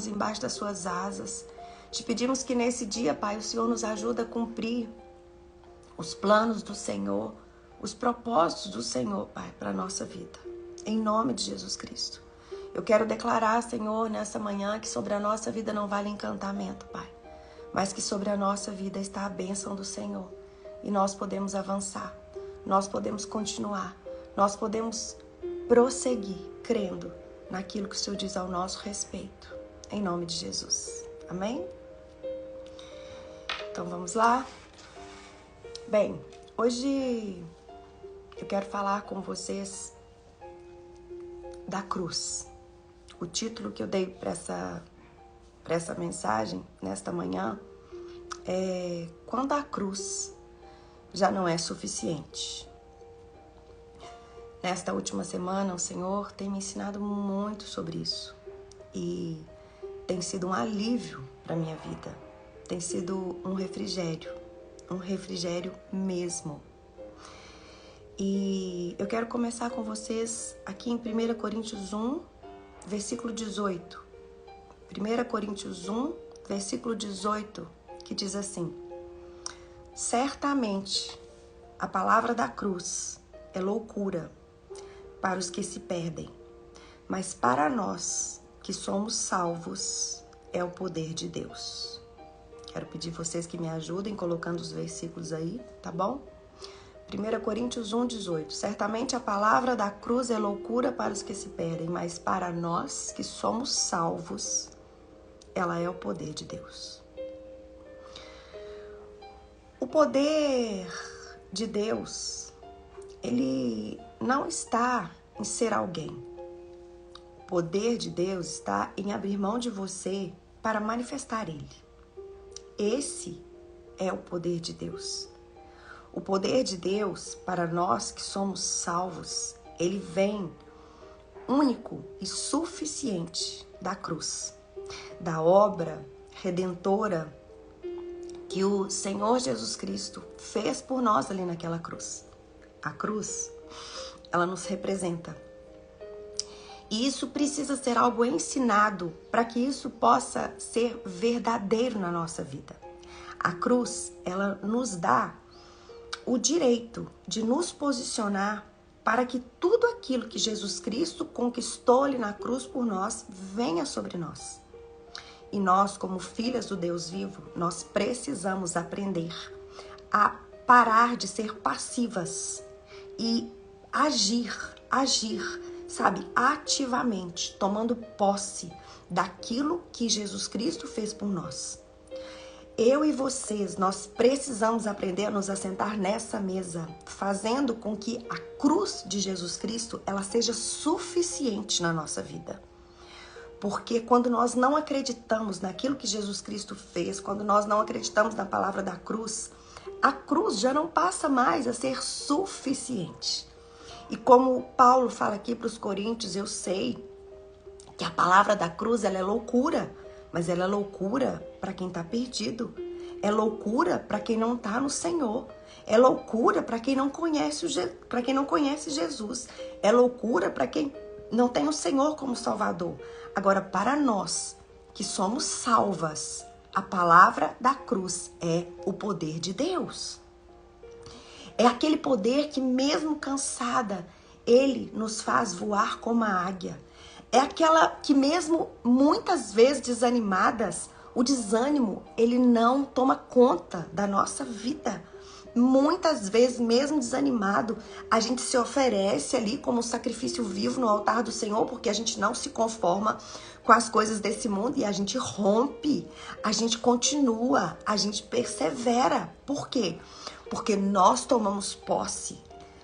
embaixo das suas asas. Te pedimos que nesse dia, Pai, o Senhor nos ajuda a cumprir os planos do Senhor, os propósitos do Senhor, Pai, para a nossa vida. Em nome de Jesus Cristo. Eu quero declarar, Senhor, nessa manhã, que sobre a nossa vida não vale encantamento, Pai, mas que sobre a nossa vida está a bênção do Senhor. E nós podemos avançar, nós podemos continuar, nós podemos prosseguir, crendo naquilo que o Senhor diz ao nosso respeito. Em nome de Jesus. Amém? Então vamos lá. Bem, hoje eu quero falar com vocês da cruz. O título que eu dei para essa mensagem nesta manhã é Quando a cruz já não é suficiente. Nesta última semana, o Senhor tem me ensinado muito sobre isso. E tem sido um alívio para a minha vida. Tem sido um refrigério mesmo. E eu quero começar com vocês aqui em 1 Coríntios 1, versículo 18. 1 Coríntios 1, versículo 18, que diz assim: Certamente a palavra da cruz é loucura para os que se perdem, mas para nós que somos salvos é o poder de Deus. Quero pedir vocês que me ajudem colocando os versículos aí, tá bom? 1 Coríntios 1, 18. Certamente a palavra da cruz é loucura para os que se perdem, mas para nós que somos salvos, ela é o poder de Deus. O poder de Deus, ele não está em ser alguém. O poder de Deus está em abrir mão de você para manifestar Ele. Esse é o poder de Deus. O poder de Deus, para nós que somos salvos, ele vem único e suficiente da cruz, da obra redentora que o Senhor Jesus Cristo fez por nós ali naquela cruz. A cruz, ela nos representa. E isso precisa ser algo ensinado para que isso possa ser verdadeiro na nossa vida. A cruz, ela nos dá o direito de nos posicionar para que tudo aquilo que Jesus Cristo conquistou ali na cruz por nós venha sobre nós. E nós, como filhas do Deus vivo, nós precisamos aprender a parar de ser passivas e agir, sabe, ativamente, tomando posse daquilo que Jesus Cristo fez por nós. Eu e vocês, nós precisamos aprender a nos assentar nessa mesa, fazendo com que a cruz de Jesus Cristo, ela seja suficiente na nossa vida. Porque quando nós não acreditamos naquilo que Jesus Cristo fez, quando nós não acreditamos na palavra da cruz, a cruz já não passa mais a ser suficiente. E como Paulo fala aqui para os coríntios, eu sei que a palavra da cruz, ela é loucura, mas ela é loucura para quem está perdido. É loucura para quem não está no Senhor. É loucura para quem não conhece Jesus. É loucura para quem não tem o Senhor como Salvador. Agora, para nós que somos salvas, a palavra da cruz é o poder de Deus. É aquele poder que, mesmo cansada, ele nos faz voar como a águia. É aquela que, mesmo muitas vezes desanimadas, o desânimo, ele não toma conta da nossa vida. Muitas vezes, mesmo desanimado, a gente se oferece ali como um sacrifício vivo no altar do Senhor, porque a gente não se conforma com as coisas desse mundo e a gente rompe, a gente continua, a gente persevera. Por quê? Porque nós tomamos posse,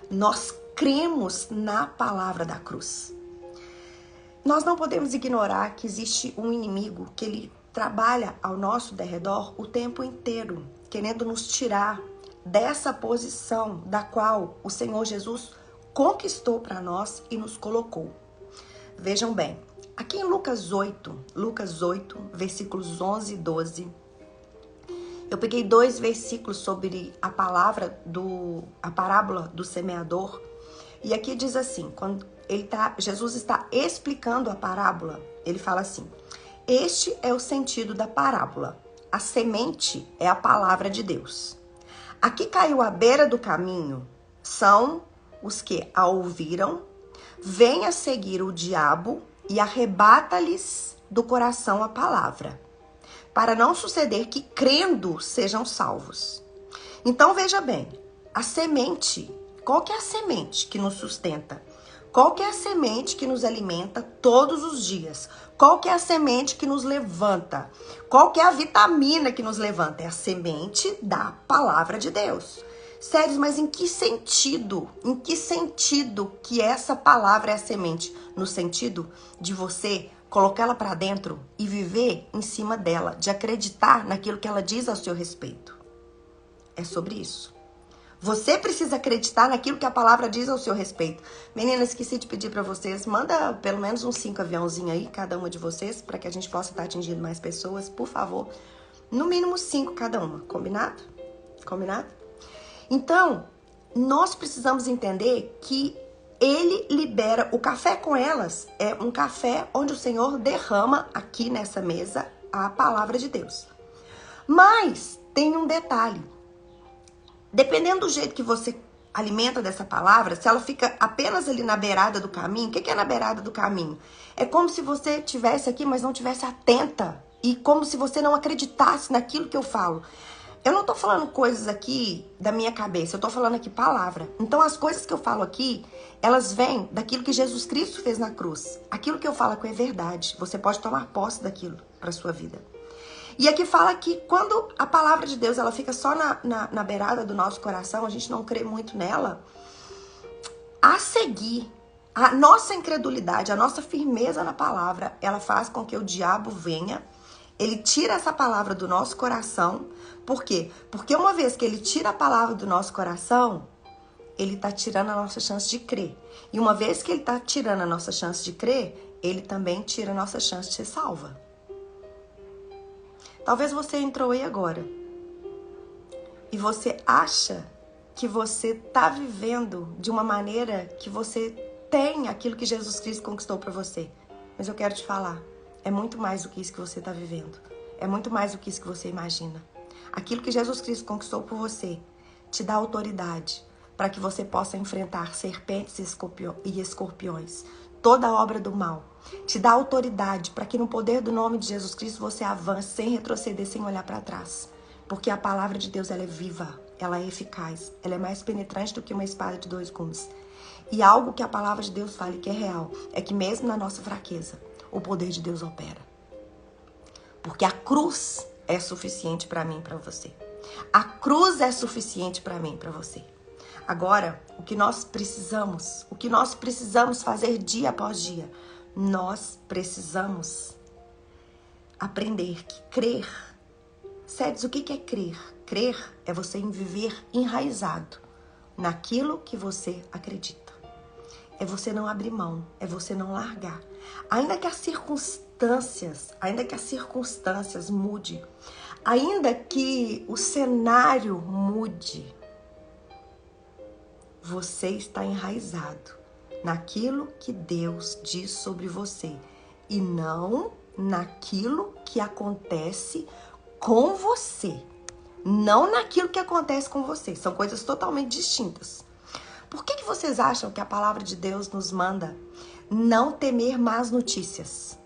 nós cremos na palavra da cruz. Nós não podemos ignorar que existe um inimigo que ele trabalha ao nosso derredor o tempo inteiro, querendo nos tirar dessa posição da qual o Senhor Jesus conquistou para nós e nos colocou. Vejam bem, aqui em Lucas 8, versículos 11 e 12, eu peguei 2 versículos sobre a parábola do semeador, e aqui diz assim, quando Jesus está explicando a parábola, ele fala assim: Este é o sentido da parábola. A semente é a palavra de Deus. A que caiu à beira do caminho são os que a ouviram, vêm a seguir o diabo e arrebata-lhes do coração a palavra, para não suceder que, crendo, sejam salvos. Então, veja bem, a semente, qual que é a semente que nos sustenta? Qual que é a semente que nos alimenta todos os dias? Qual que é a semente que nos levanta? Qual que é a vitamina que nos levanta? É a semente da palavra de Deus. Sério, mas em que sentido? Em que sentido que essa palavra é a semente? No sentido de você colocar ela para dentro e viver em cima dela, de acreditar naquilo que ela diz a seu respeito. É sobre isso. Você precisa acreditar naquilo que a palavra diz ao seu respeito. Meninas, esqueci de pedir para vocês, manda pelo menos uns 5 aviãozinhos aí, cada uma de vocês, para que a gente possa estar atingindo mais pessoas, por favor. No mínimo 5 cada uma, combinado? Combinado? Então, nós precisamos entender que ele libera, o café com elas é um café onde o Senhor derrama aqui nessa mesa a palavra de Deus. Mas tem um detalhe. Dependendo do jeito que você alimenta dessa palavra, se ela fica apenas ali na beirada do caminho, o que é na beirada do caminho? É como se você estivesse aqui, mas não estivesse atenta. E como se você não acreditasse naquilo que eu falo. Eu não tô falando coisas aqui da minha cabeça, eu tô falando aqui palavra. Então as coisas que eu falo aqui, elas vêm daquilo que Jesus Cristo fez na cruz. Aquilo que eu falo aqui é verdade. Você pode tomar posse daquilo para sua vida. E aqui fala que quando a palavra de Deus ela fica só na beirada do nosso coração, a gente não crê muito nela, a seguir, a nossa incredulidade, a nossa firmeza na palavra, ela faz com que o diabo venha, ele tira essa palavra do nosso coração. Por quê? Porque uma vez que ele tira a palavra do nosso coração, ele está tirando a nossa chance de crer. E uma vez que ele está tirando a nossa chance de crer, ele também tira a nossa chance de ser salva. Talvez você entrou aí agora e você acha que você está vivendo de uma maneira que você tem aquilo que Jesus Cristo conquistou para você. Mas eu quero te falar, é muito mais do que isso que você está vivendo. É muito mais do que isso que você imagina. Aquilo que Jesus Cristo conquistou por você te dá autoridade para que você possa enfrentar serpentes e escorpiões, toda obra do mal. Te dá autoridade para que no poder do nome de Jesus Cristo você avance sem retroceder, sem olhar para trás. Porque a palavra de Deus ela é viva, ela é eficaz, ela é mais penetrante do que uma espada de 2 gumes. E algo que a palavra de Deus fala e que é real, é que mesmo na nossa fraqueza, o poder de Deus opera. Porque a cruz é suficiente para mim e para você. A cruz é suficiente para mim e para você. Agora, o que nós precisamos fazer dia após dia, nós precisamos aprender que crer. Sério, o que é crer? Crer é você viver enraizado naquilo que você acredita. É você não abrir mão, é você não largar. Ainda que as circunstâncias mude, ainda que o cenário mude, você está enraizado naquilo que Deus diz sobre você e não naquilo que acontece com você. Não naquilo que acontece com você. São coisas totalmente distintas. Por que vocês acham que a palavra de Deus nos manda não temer más notícias?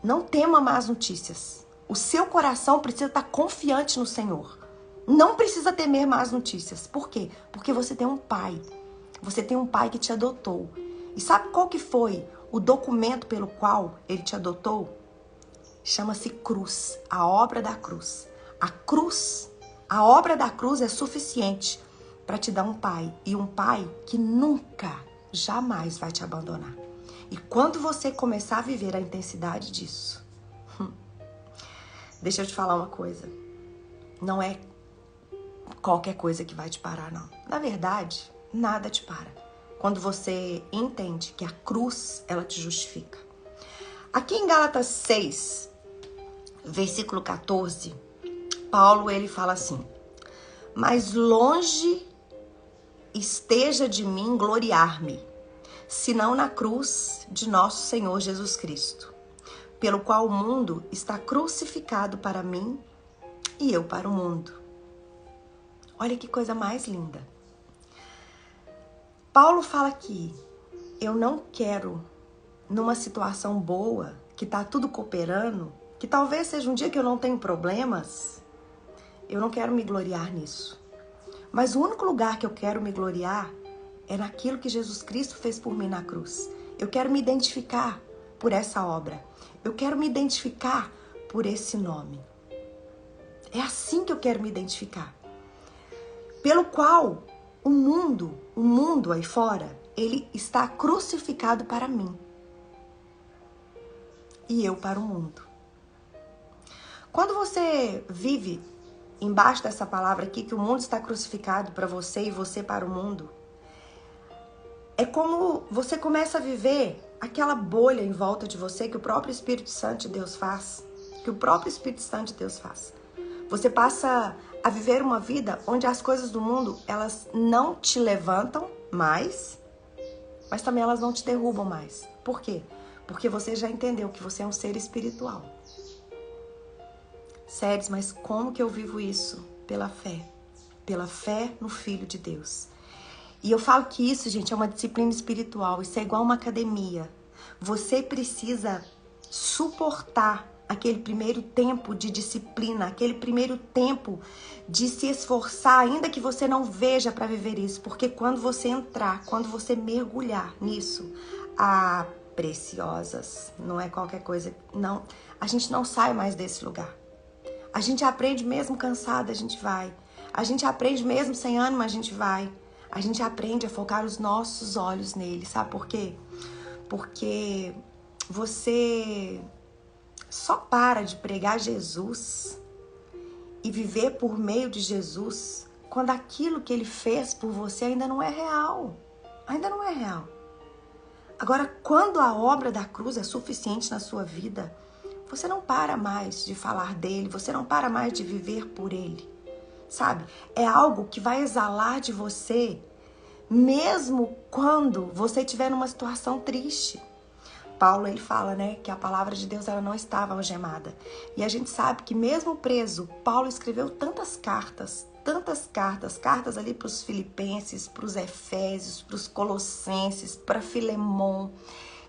Não tema más notícias. O seu coração precisa estar confiante no Senhor. Não precisa temer más notícias. Por quê? Porque você tem um pai. Você tem um pai que te adotou. E sabe qual que foi o documento pelo qual ele te adotou? Chama-se cruz, a obra da cruz. A obra da cruz é suficiente para te dar um pai. E um pai que nunca, jamais vai te abandonar. E quando você começar a viver a intensidade disso, deixa eu te falar uma coisa. Não é qualquer coisa que vai te parar, não. Na verdade, nada te para. Quando você entende que a cruz, ela te justifica. Aqui em Gálatas 6, versículo 14, Paulo, ele fala assim: mas longe esteja de mim gloriar-me, senão na cruz de nosso Senhor Jesus Cristo, pelo qual o mundo está crucificado para mim e eu para o mundo. Olha que coisa mais linda. Paulo fala aqui, eu não quero, numa situação boa, que tá tudo cooperando, que talvez seja um dia que eu não tenho problemas, eu não quero me gloriar nisso. Mas o único lugar que eu quero me gloriar é naquilo que Jesus Cristo fez por mim na cruz. Eu quero me identificar por essa obra. Eu quero me identificar por esse nome. É assim que eu quero me identificar. Pelo qual o mundo aí fora, ele está crucificado para mim. E eu para o mundo. Quando você vive embaixo dessa palavra aqui, que o mundo está crucificado para você e você para o mundo, é como você começa a viver aquela bolha em volta de você que o próprio Espírito Santo de Deus faz. Que o próprio Espírito Santo de Deus faz. Você passa a viver uma vida onde as coisas do mundo, elas não te levantam mais, mas também elas não te derrubam mais. Por quê? Porque você já entendeu que você é um ser espiritual. Sério, mas como que eu vivo isso? Pela fé. Pela fé no Filho de Deus. E eu falo que isso, gente, é uma disciplina espiritual. Isso é igual uma academia. Você precisa suportar aquele primeiro tempo de disciplina, aquele primeiro tempo de se esforçar, ainda que você não veja para viver isso. Porque quando você entrar, quando você mergulhar nisso, preciosas, não é qualquer coisa, não. A gente não sai mais desse lugar. A gente aprende mesmo cansada, a gente vai. A gente aprende mesmo sem ânimo, a gente vai. A gente aprende a focar os nossos olhos nele, sabe por quê? Porque você só para de pregar Jesus e viver por meio de Jesus quando aquilo que ele fez por você ainda não é real. Ainda não é real. Agora, quando a obra da cruz é suficiente na sua vida, você não para mais de falar dele, você não para mais de viver por ele, sabe? É algo que vai exalar de você, mesmo quando você estiver numa situação triste. Paulo, ele fala, né, que a palavra de Deus ela não estava algemada. E a gente sabe que mesmo preso, Paulo escreveu tantas cartas ali para os Filipenses, para os Efésios, para os Colossenses, para Filemon.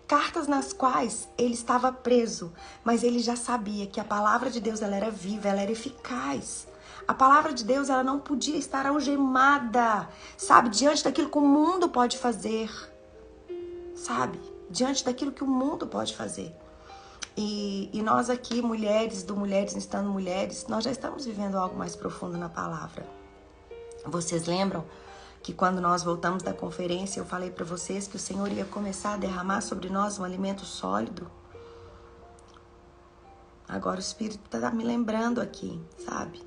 Cartas nas quais ele estava preso, mas ele já sabia que a palavra de Deus ela era viva, ela era eficaz. A palavra de Deus ela não podia estar algemada, sabe? Diante daquilo que o mundo pode fazer, sabe? Diante daquilo que o mundo pode fazer. E nós aqui, mulheres, do Mulheres Instando Mulheres, nós já estamos vivendo algo mais profundo na palavra. Vocês lembram que quando nós voltamos da conferência, eu falei para vocês que o Senhor ia começar a derramar sobre nós um alimento sólido? Agora o Espírito está me lembrando aqui, sabe?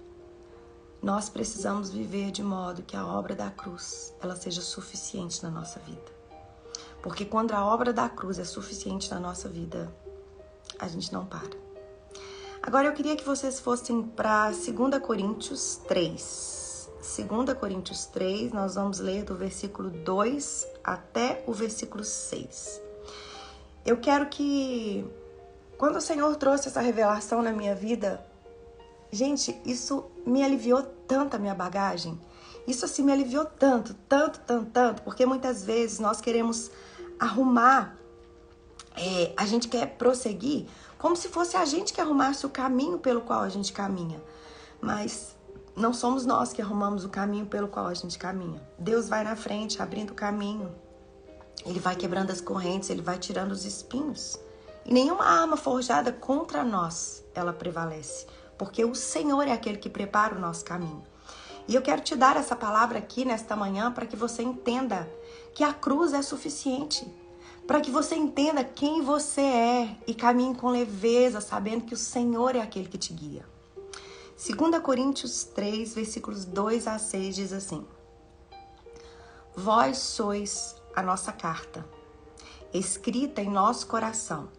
Nós precisamos viver de modo que a obra da cruz, ela seja suficiente na nossa vida. Porque quando a obra da cruz é suficiente na nossa vida, a gente não para. Agora eu queria que vocês fossem para 2 Coríntios 3. 2 Coríntios 3, nós vamos ler do versículo 2 até o versículo 6. Eu quero que, quando o Senhor trouxe essa revelação na minha vida, gente, isso me aliviou tanto a minha bagagem. Isso assim me aliviou tanto, porque muitas vezes nós queremos arrumar, a gente quer prosseguir como se fosse a gente que arrumasse o caminho pelo qual a gente caminha. Mas não somos nós que arrumamos o caminho pelo qual a gente caminha. Deus vai na frente, abrindo o caminho. Ele vai quebrando as correntes, ele vai tirando os espinhos. E nenhuma arma forjada contra nós, ela prevalece. Porque o Senhor é aquele que prepara o nosso caminho. E eu quero te dar essa palavra aqui nesta manhã para que você entenda que a cruz é suficiente. Para que você entenda quem você é e caminhe com leveza, sabendo que o Senhor é aquele que te guia. 2 Coríntios 3, versículos 2 a 6 diz assim: Vós sois a nossa carta, escrita em nosso coração,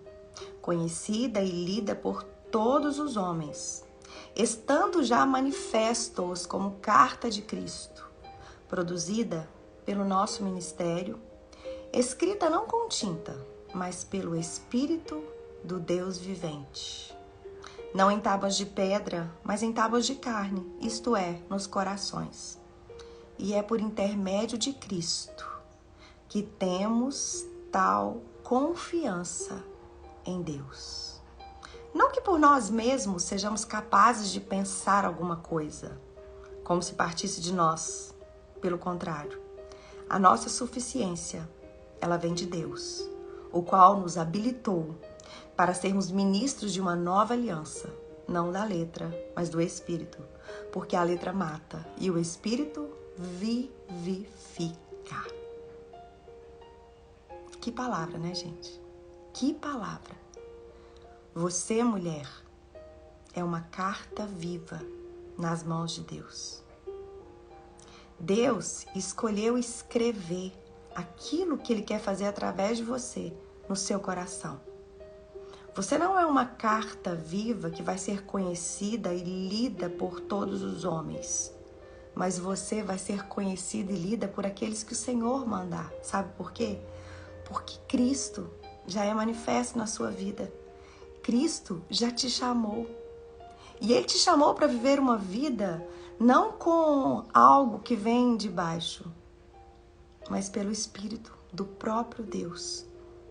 conhecida e lida por todos os homens, estando já manifestos como carta de Cristo, produzida pelo nosso ministério, escrita não com tinta, mas pelo Espírito do Deus vivente. Não em tábuas de pedra, mas em tábuas de carne, isto é, nos corações. E é por intermédio de Cristo que temos tal confiança em Deus. Não que por nós mesmos sejamos capazes de pensar alguma coisa, como se partisse de nós. Pelo contrário, a nossa suficiência, ela vem de Deus, o qual nos habilitou para sermos ministros de uma nova aliança, não da letra, mas do Espírito, porque a letra mata e o Espírito vivifica. Que palavra, né, gente? Que palavra! Você, mulher, é uma carta viva nas mãos de Deus. Deus escolheu escrever aquilo que Ele quer fazer através de você no seu coração. Você não é uma carta viva que vai ser conhecida e lida por todos os homens, mas você vai ser conhecida e lida por aqueles que o Senhor mandar. Sabe por quê? Porque Cristo já é manifesto na sua vida. Cristo já te chamou. E Ele te chamou para viver uma vida não com algo que vem de baixo, mas pelo Espírito do próprio Deus.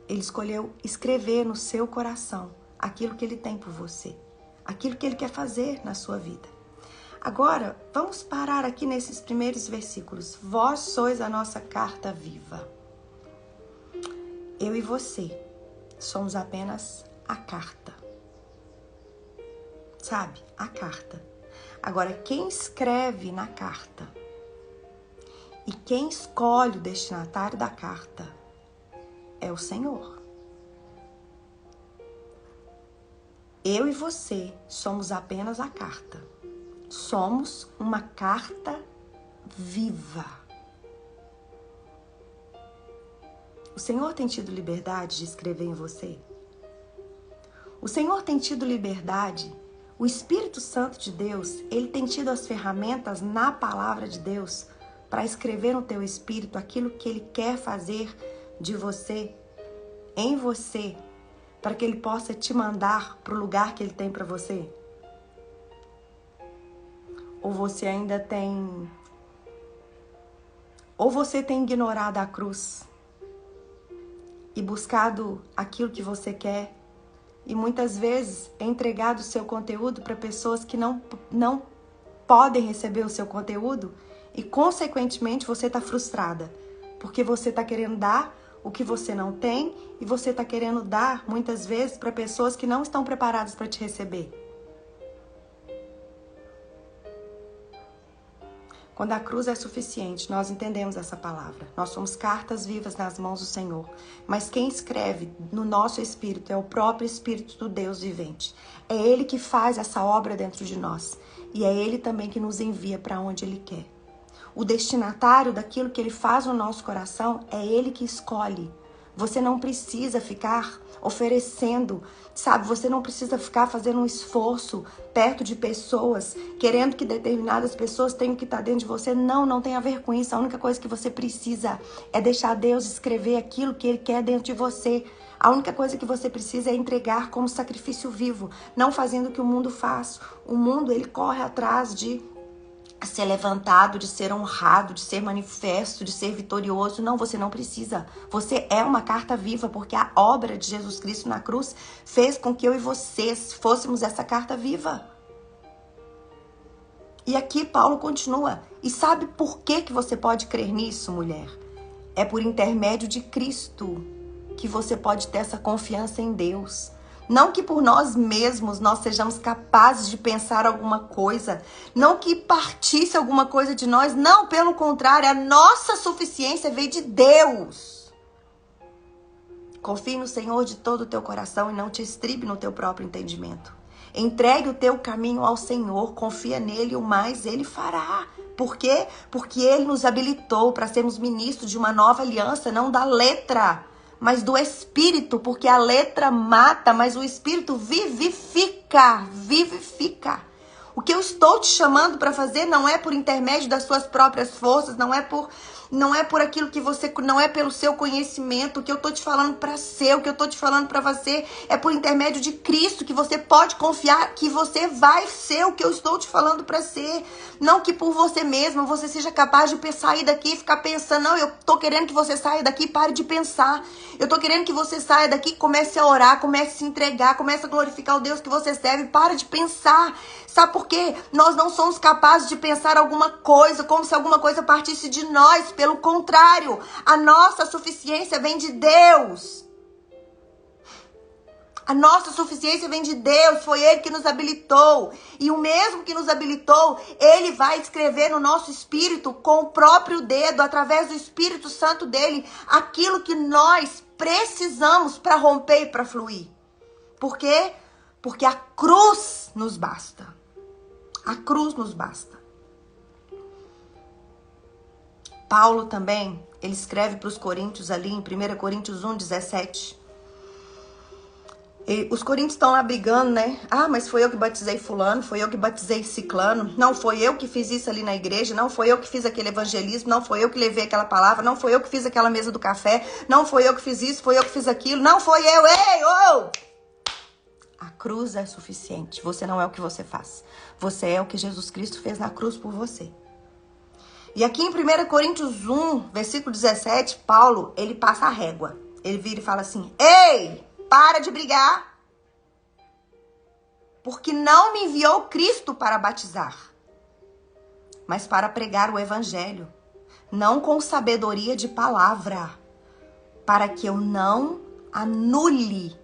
Ele escolheu escrever no seu coração aquilo que Ele tem por você, aquilo que Ele quer fazer na sua vida. Agora, vamos parar aqui nesses primeiros versículos. Vós sois a nossa carta viva. Eu e você somos apenas a carta. Sabe? A carta. Agora, quem escreve na carta e quem escolhe o destinatário da carta é o Senhor. Eu e você somos apenas a carta. Somos uma carta viva. O Senhor tem tido liberdade de escrever em você? O Senhor tem tido liberdade? O Espírito Santo de Deus, Ele tem tido as ferramentas na palavra de Deus para escrever no teu espírito aquilo que Ele quer fazer de você, em você, para que Ele possa te mandar para o lugar que Ele tem para você? Ou você ainda tem... Ou você tem ignorado a cruz e buscado aquilo que você quer e muitas vezes é entregado o seu conteúdo para pessoas que não podem receber o seu conteúdo e, consequentemente, você está frustrada porque você está querendo dar o que você não tem e você está querendo dar, muitas vezes, para pessoas que não estão preparadas para te receber. Quando a cruz é suficiente, nós entendemos essa palavra. Nós somos cartas vivas nas mãos do Senhor. Mas quem escreve no nosso espírito é o próprio Espírito do Deus vivente. É Ele que faz essa obra dentro de nós. E é Ele também que nos envia para onde Ele quer. O destinatário daquilo que Ele faz no nosso coração é Ele que escolhe. Você não precisa ficar oferecendo, sabe? Você não precisa ficar fazendo um esforço perto de pessoas, querendo que determinadas pessoas tenham que estar dentro de você. Não tem a ver com isso. A única coisa que você precisa é deixar Deus escrever aquilo que Ele quer dentro de você. A única coisa que você precisa é entregar como sacrifício vivo, não fazendo o que o mundo faz. O mundo, ele corre atrás de ser levantado, de ser honrado, de ser manifesto, de ser vitorioso. Não, você não precisa. Você é uma carta viva, porque a obra de Jesus Cristo na cruz fez com que eu e vocês fôssemos essa carta viva. E aqui Paulo continua. E sabe por que você pode crer nisso, mulher? É por intermédio de Cristo que você pode ter essa confiança em Deus. Não que por nós mesmos nós sejamos capazes de pensar alguma coisa. Não que partisse alguma coisa de nós. Não, pelo contrário, a nossa suficiência veio de Deus. Confie no Senhor de todo o teu coração e não te estribe no teu próprio entendimento. Entregue o teu caminho ao Senhor, confia nele e o mais Ele fará. Por quê? Porque Ele nos habilitou para sermos ministros de uma nova aliança, não da letra, mas do Espírito, porque a letra mata, mas o Espírito vivifica. O que eu estou te chamando para fazer não é por intermédio das suas próprias forças, não é por aquilo que você, não é pelo seu conhecimento. O que eu tô te falando para ser, o que eu tô te falando para você é por intermédio de Cristo, que você pode confiar que você vai ser o que eu estou te falando para ser. Não que por você mesmo você seja capaz de sair daqui e ficar pensando, não, eu tô querendo que você saia daqui e pare de pensar. Eu tô querendo que você saia daqui e comece a orar, comece a se entregar, comece a glorificar o Deus que você serve, para de pensar. Sabe por quê? Nós não somos capazes de pensar alguma coisa como se alguma coisa partisse de nós. Pelo contrário, a nossa suficiência vem de Deus. A nossa suficiência vem de Deus. Foi Ele que nos habilitou. E o mesmo que nos habilitou, Ele vai escrever no nosso espírito com o próprio dedo, através do Espírito Santo dele, aquilo que nós precisamos para romper e para fluir. Por quê? Porque a cruz nos basta. A cruz nos basta. Paulo também, ele escreve para os coríntios ali em 1 Coríntios 1:17. Os coríntios estão lá brigando, né? Ah, mas foi eu que batizei fulano, foi eu que batizei ciclano. Não, foi eu que fiz isso ali na igreja. Não, foi eu que fiz aquele evangelismo. Não, foi eu que levei aquela palavra. Não, foi eu que fiz aquela mesa do café. Não, foi eu que fiz isso, foi eu que fiz aquilo. Não, foi eu. Ei, ô! A cruz é suficiente. Você não é o que você faz. Você é o que Jesus Cristo fez na cruz por você. E aqui em 1 Coríntios 1, versículo 17, Paulo, ele passa a régua. Ele vira e fala assim: ei, para de brigar, porque não me enviou Cristo para batizar, mas para pregar o evangelho, não com sabedoria de palavra, para que eu não anule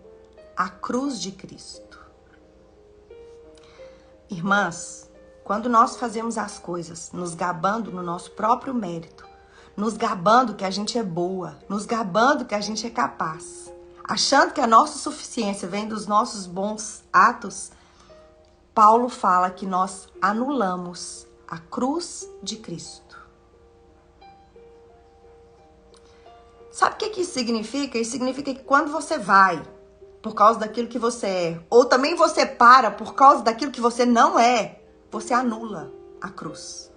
a cruz de Cristo. Irmãs, quando nós fazemos as coisas nos gabando no nosso próprio mérito, nos gabando que a gente é boa, nos gabando que a gente é capaz, achando que a nossa suficiência vem dos nossos bons atos, Paulo fala que nós anulamos a cruz de Cristo. Sabe o que isso significa? Isso significa que quando você vai por causa daquilo que você é, ou também você para por causa daquilo que você não é, você anula a cruz.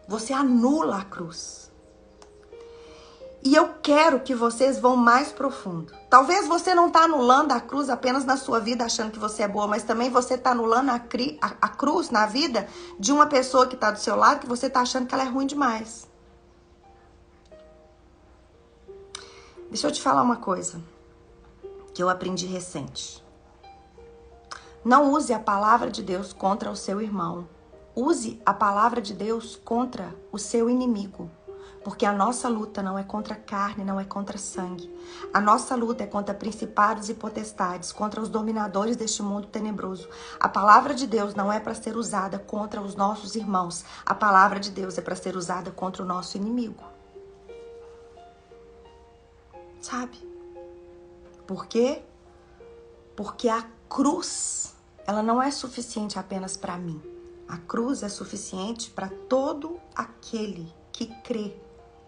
Você anula a cruz. E eu quero que vocês vão mais profundo. Talvez você não está anulando a cruz apenas na sua vida achando que você é boa, mas também você está anulando a cruz na vida de uma pessoa que está do seu lado que você está achando que ela é ruim demais. Deixa eu te falar uma coisa que eu aprendi recente. Não use a palavra de Deus contra o seu irmão. Use a palavra de Deus contra o seu inimigo. Porque a nossa luta não é contra carne, não é contra sangue. A nossa luta é contra principados e potestades, contra os dominadores deste mundo tenebroso. A palavra de Deus não é para ser usada contra os nossos irmãos. A palavra de Deus é para ser usada contra o nosso inimigo. Sabe? Por quê? Porque a cruz, ela não é suficiente apenas para mim. A cruz é suficiente para todo aquele que crê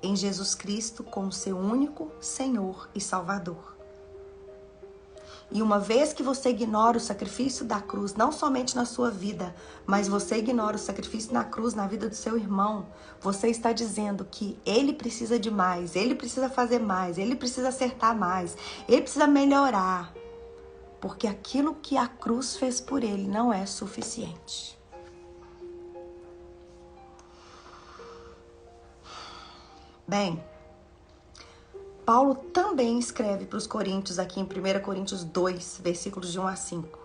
em Jesus Cristo como seu único Senhor e Salvador. E uma vez que você ignora o sacrifício da cruz, não somente na sua vida, mas você ignora o sacrifício na cruz na vida do seu irmão, você está dizendo que ele precisa de mais, ele precisa fazer mais, ele precisa acertar mais, ele precisa melhorar. Porque aquilo que a cruz fez por ele não é suficiente. Bem, Paulo também escreve para os coríntios aqui em 1 Coríntios 2, versículos de 1 a 5.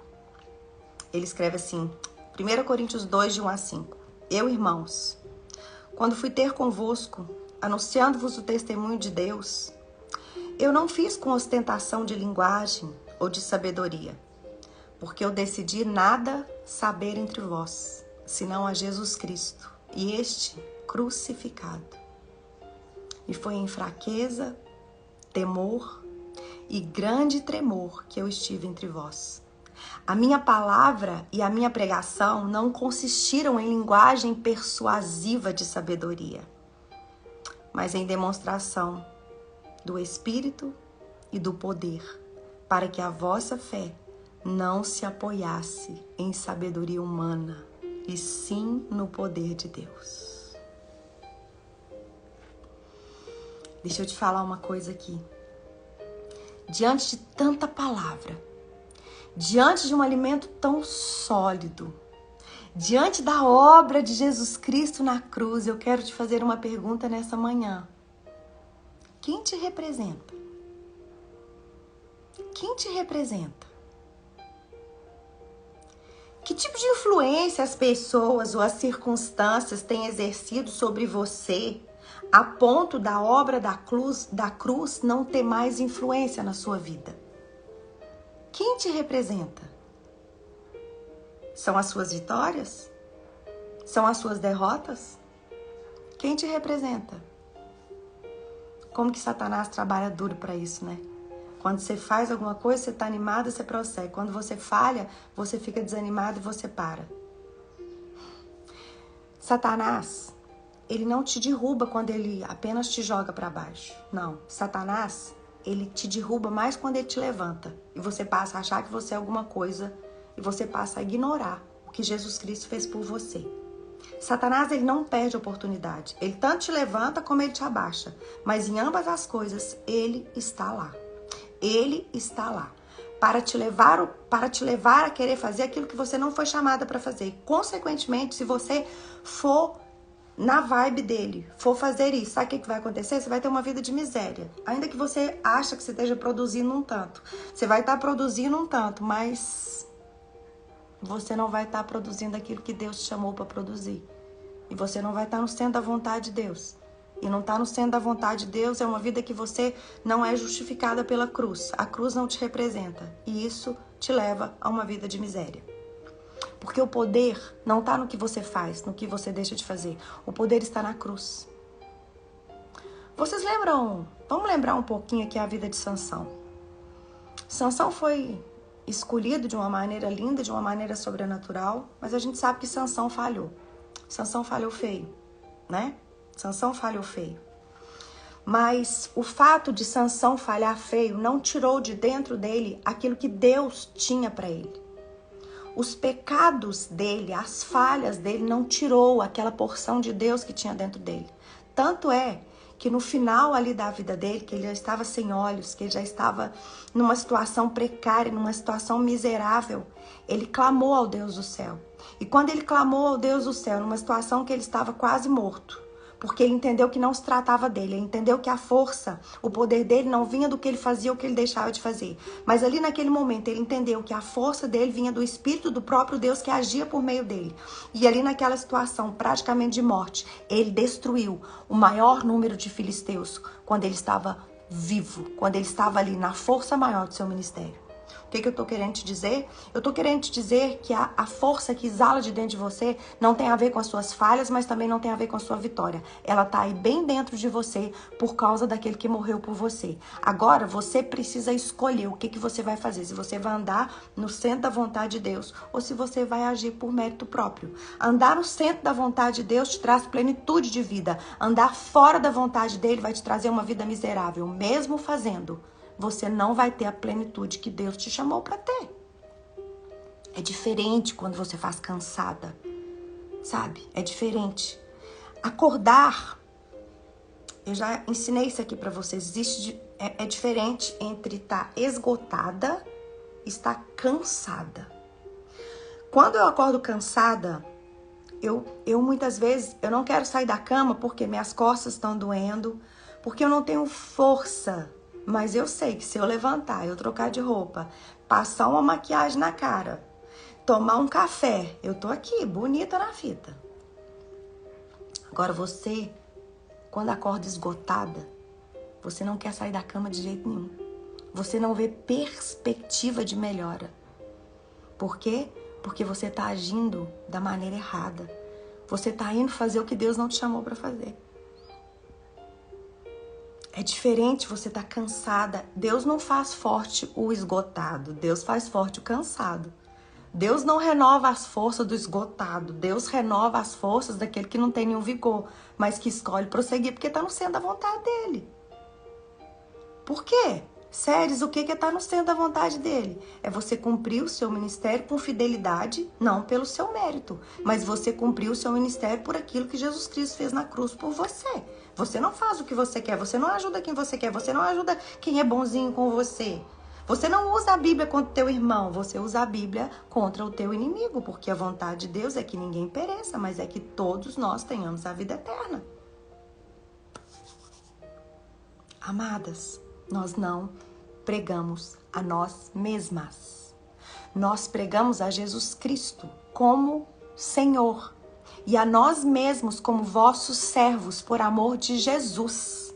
Ele escreve assim, 1 Coríntios 2, de 1 a 5. Eu, irmãos, quando fui ter convosco, anunciando-vos o testemunho de Deus, eu não fiz com ostentação de linguagem ou de sabedoria, porque eu decidi nada saber entre vós, senão a Jesus Cristo, e este crucificado. E foi em fraqueza, temor e grande tremor que eu estive entre vós. A minha palavra e a minha pregação não consistiram em linguagem persuasiva de sabedoria, mas em demonstração do Espírito e do poder, para que a vossa fé não se apoiasse em sabedoria humana, e sim no poder de Deus. Deixa eu te falar uma coisa aqui. Diante de tanta palavra, diante de um alimento tão sólido, diante da obra de Jesus Cristo na cruz, eu quero te fazer uma pergunta nessa manhã. Quem te representa? Quem te representa? Que tipo de influência as pessoas ou as circunstâncias têm exercido sobre você a ponto da obra da cruz não ter mais influência na sua vida? Quem te representa? São as suas vitórias? São as suas derrotas? Quem te representa? Como que Satanás trabalha duro para isso, né? Quando você faz alguma coisa, você está animado, você prossegue. Quando você falha, você fica desanimado e você para. Satanás, ele não te derruba quando ele apenas te joga para baixo. Não. Satanás, ele te derruba mais quando ele te levanta. E você passa a achar que você é alguma coisa. E você passa a ignorar o que Jesus Cristo fez por você. Satanás, ele não perde oportunidade. Ele tanto te levanta como ele te abaixa. Mas em ambas as coisas, ele está lá. Ele está lá para te levar a querer fazer aquilo que você não foi chamada para fazer. Consequentemente, se você for na vibe dele, for fazer isso, sabe o que vai acontecer? Você vai ter uma vida de miséria. Ainda que você acha que você esteja produzindo um tanto. Você vai estar produzindo um tanto, mas você não vai estar produzindo aquilo que Deus te chamou para produzir. E você não vai estar no centro da vontade de Deus. E não está no centro da vontade de Deus, é uma vida que você não é justificada pela cruz. A cruz não te representa. E isso te leva a uma vida de miséria. Porque o poder não está no que você faz, no que você deixa de fazer. O poder está na cruz. Vocês lembram? Vamos lembrar um pouquinho aqui a vida de Sansão. Sansão foi escolhido de uma maneira linda, de uma maneira sobrenatural, mas a gente sabe que Sansão falhou. Sansão falhou feio, né? Sansão falhou feio. Mas o fato de Sansão falhar feio não tirou de dentro dele aquilo que Deus tinha para ele. Os pecados dele, as falhas dele não tirou aquela porção de Deus que tinha dentro dele. Tanto é que no final ali da vida dele, que ele já estava sem olhos, que ele já estava numa situação precária, numa situação miserável, ele clamou ao Deus do céu. E quando ele clamou ao Deus do céu, numa situação que ele estava quase morto, porque ele entendeu que não se tratava dele, ele entendeu que a força, o poder dele não vinha do que ele fazia ou que ele deixava de fazer. Mas ali naquele momento ele entendeu que a força dele vinha do Espírito do próprio Deus que agia por meio dele. E ali naquela situação praticamente de morte, ele destruiu o maior número de filisteus quando ele estava vivo, quando ele estava ali na força maior do seu ministério. O que eu tô querendo te dizer? Eu tô querendo te dizer que a força que exala de dentro de você não tem a ver com as suas falhas, mas também não tem a ver com a sua vitória. Ela tá aí bem dentro de você por causa daquele que morreu por você. Agora, você precisa escolher o que você vai fazer. Se você vai andar no centro da vontade de Deus ou se você vai agir por mérito próprio. Andar no centro da vontade de Deus te traz plenitude de vida. Andar fora da vontade dele vai te trazer uma vida miserável. Mesmo fazendo, você não vai ter a plenitude que Deus te chamou para ter. É diferente quando você faz cansada, sabe? É diferente. Acordar, eu já ensinei isso aqui para vocês, é diferente entre estar esgotada e estar cansada. Quando eu acordo cansada, eu muitas vezes, eu não quero sair da cama porque minhas costas estão doendo, porque eu não tenho força. Mas eu sei que se eu levantar, eu trocar de roupa, passar uma maquiagem na cara, tomar um café, eu tô aqui, bonita na fita. Agora você, quando acorda esgotada, você não quer sair da cama de jeito nenhum. Você não vê perspectiva de melhora. Por quê? Porque você tá agindo da maneira errada. Você tá indo fazer o que Deus não te chamou para fazer. É diferente você estar cansada. Deus não faz forte o esgotado. Deus faz forte o cansado. Deus não renova as forças do esgotado. Deus renova as forças daquele que não tem nenhum vigor, mas que escolhe prosseguir porque está no centro da vontade dele. Por quê? Séries, o que é estar no centro da vontade dele? É você cumprir o seu ministério com fidelidade, não pelo seu mérito, mas você cumprir o seu ministério por aquilo que Jesus Cristo fez na cruz por você. Você não faz o que você quer, você não ajuda quem você quer, você não ajuda quem é bonzinho com você. Você não usa a Bíblia contra o teu irmão, você usa a Bíblia contra o teu inimigo, porque a vontade de Deus é que ninguém pereça, mas é que todos nós tenhamos a vida eterna. Amadas, nós não pregamos a nós mesmas. Nós pregamos a Jesus Cristo como Senhor e a nós mesmos como vossos servos por amor de Jesus.